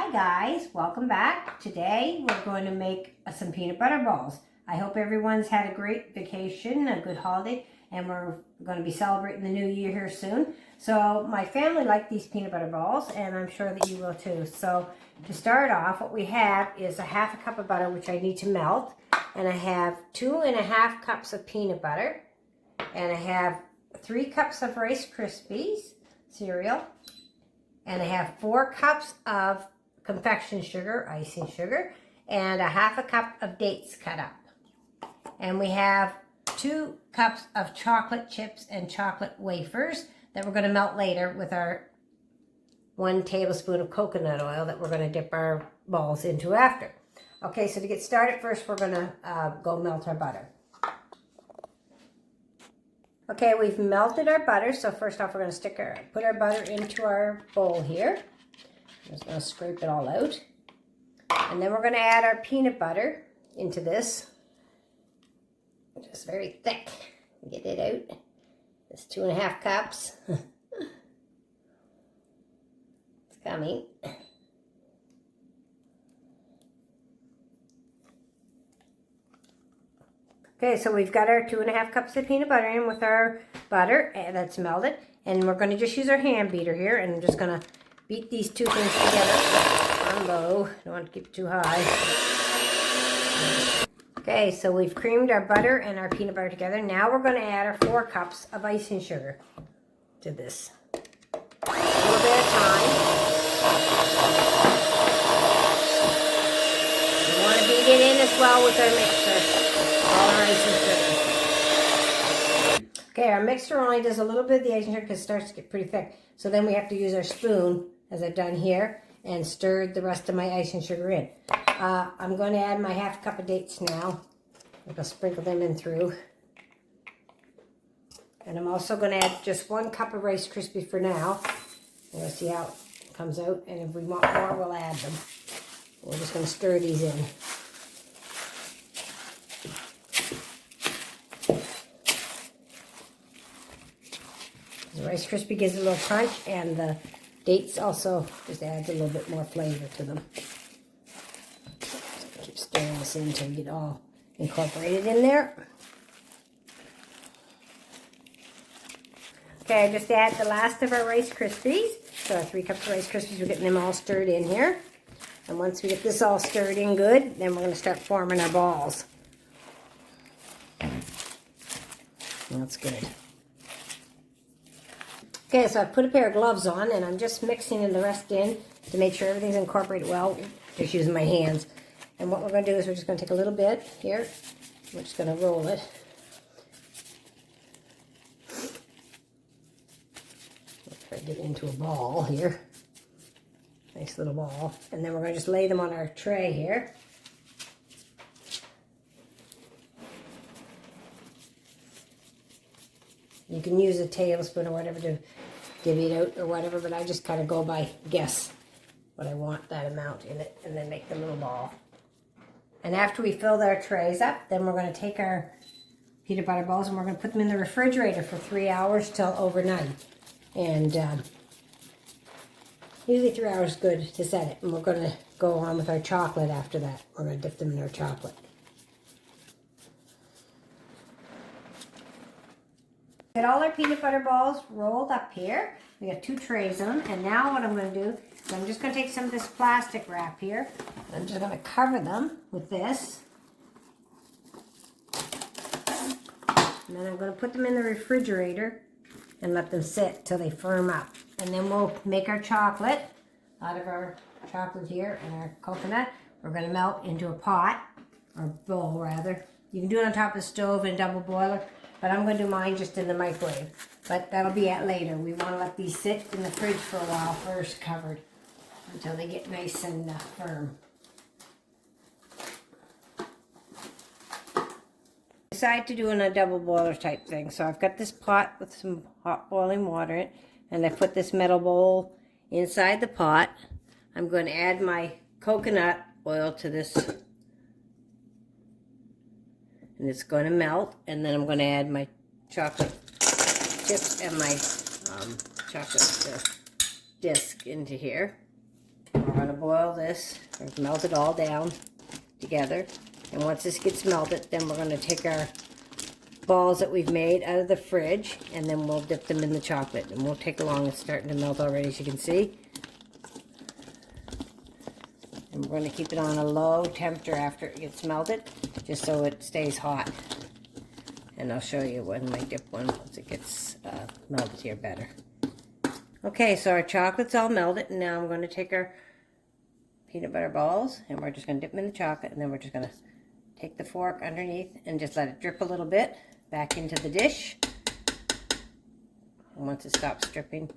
Hi guys, welcome back. Today we're going to make some peanut butter balls. I hope everyone's had a great vacation, a good holiday, and we're going to be celebrating the new year here soon. So my family liked these peanut butter balls, and I'm sure that you will too. So to start off, what we have is a half a cup of butter, which I need to melt, and I have 2.5 cups of peanut butter, and I have 3 cups of Rice Krispies cereal, and I have 4 cups of confection sugar, icing sugar, and a half a cup of dates cut up. And we have 2 cups of chocolate chips and chocolate wafers that we're going to melt later with our 1 tablespoon of coconut oil that we're going to dip our balls into after. Okay, so to get started, first we're going to go melt our butter. Okay, we've melted our butter, so first off we're going to put our butter into our bowl here. I'm just going to scrape it all out. And then we're going to add our peanut butter into this. Just very thick. Get it out. It's 2.5 cups. It's coming. Okay, so we've got our 2.5 cups of peanut butter in with our butter that's melted. And we're going to just use our hand beater here, and I'm just going to beat these two things together on low. Don't want to keep it too high. Okay, so we've creamed our butter and our peanut butter together. Now we're going to add our 4 cups of icing sugar to this. A little bit of time. We want to beat it in as well with our mixer. All our icing sugar. Okay, our mixer only does a little bit of the icing sugar because it starts to get pretty thick. So then we have to use our spoon, as I've done here, and stir the rest of my icing sugar in. I'm going to add my half cup of dates now. I'm going to sprinkle them in through. And I'm also going to add just 1 cup of Rice Krispies for now. We'll see how it comes out, and if we want more, we'll add them. We're just going to stir these in. The Rice Krispie gives it a little crunch, and the dates also just adds a little bit more flavor to them. So keep stirring this in until we get all incorporated in there. Okay, I just add the last of our Rice Krispies. So our 3 cups of Rice Krispies, we're getting them all stirred in here. And once we get this all stirred in good, then we're going to start forming our balls. That's good. Okay, so I've put a pair of gloves on, and I'm just mixing the rest in to make sure everything's incorporated well, just using my hands. And what we're going to do is we're just going to take a little bit here. We're just going to roll it. Try to get it into a ball here. Nice little ball. And then we're going to just lay them on our tray here. You can use a tablespoon or whatever to divvy it out or whatever, but I just kind of go by guess what I want that amount in it, and then make the little ball. And after we fill our trays up, then we're going to take our peanut butter balls and we're going to put them in the refrigerator for 3 hours till overnight. And usually 3 hours is good to set it. And we're going to go on with our chocolate after that. We're going to dip them in our chocolate. Got all our peanut butter balls rolled up here. We got 2 trays on them, and now what I'm going to do is I'm just going to take some of this plastic wrap here. And I'm just going to cover them with this. And then I'm going to put them in the refrigerator and let them sit till they firm up. And then we'll make our chocolate out of our chocolate here and our coconut. We're going to melt into a pot, or bowl rather. You can do it on top of the stove in a double boiler. But I'm going to do mine just in the microwave. But that'll be at later. We want to let these sit in the fridge for a while first, covered, until they get nice and firm. Decided to do in a double boiler type thing. So I've got this pot with some hot boiling water in it. And I put this metal bowl inside the pot. I'm going to add my coconut oil to this. And it's going to melt, and then I'm going to add my chocolate chips and my chocolate disc into here. We're going to boil this, or melt it all down together. And once this gets melted, then we're going to take our balls that we've made out of the fridge, and then we'll dip them in the chocolate. And won't take long. It's starting to melt already, as you can see. And we're going to keep it on a low temperature after it gets melted, just so it stays hot. And I'll show you when I dip one once it gets melted here better. Okay, so our chocolate's all melted, and now I'm going to take our peanut butter balls, and we're just going to dip them in the chocolate, and then we're just going to take the fork underneath and just let it drip a little bit back into the dish. And once it stops dripping,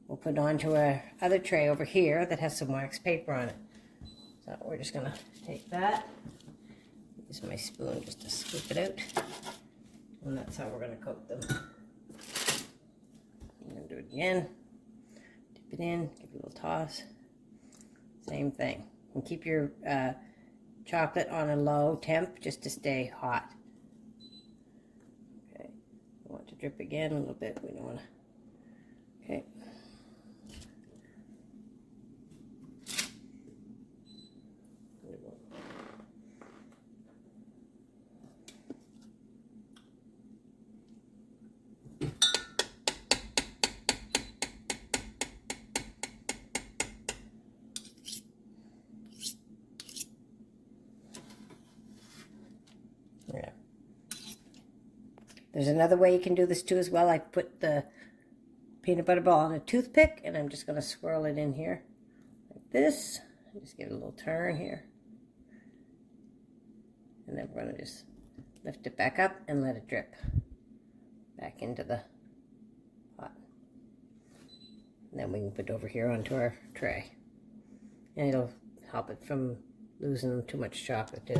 we'll put it onto our other tray over here that has some wax paper on it. So we're just going to take that, use my spoon just to scoop it out, and that's how we're going to coat them. I'm going to do it again. Dip it in, give it a little toss. Same thing. And keep your chocolate on a low temp just to stay hot. Okay. I want to drip again a little bit. We don't want to. Okay. Yeah. There's another way you can do this too as well. I put the peanut butter ball on a toothpick, and I'm just going to swirl it in here like this. Just give it a little turn here. And then we're going to just lift it back up and let it drip back into the pot. And then we can put it over here onto our tray. And it'll help it from losing too much chocolate too.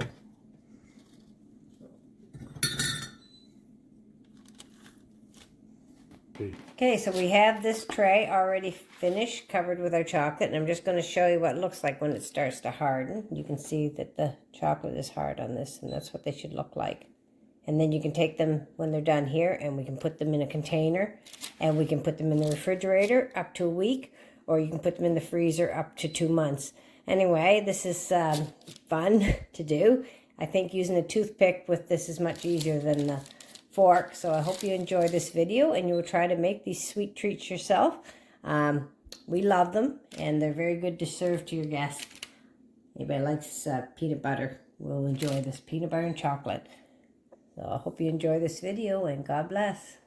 Okay, so we have this tray already finished, covered with our chocolate, and I'm just going to show you what it looks like when it starts to harden. You can see that the chocolate is hard on this, and that's what they should look like. And then you can take them when they're done here, and we can put them in a container, and we can put them in the refrigerator up to a week, or you can put them in the freezer up to 2 months. Anyway, this is fun to do. I think using a toothpick with this is much easier than the fork. So I hope you enjoy this video and you will try to make these sweet treats yourself. We love them, and they're very good to serve to your guests. Anybody likes peanut butter will enjoy this peanut butter and chocolate. So I hope you enjoy this video, and God bless.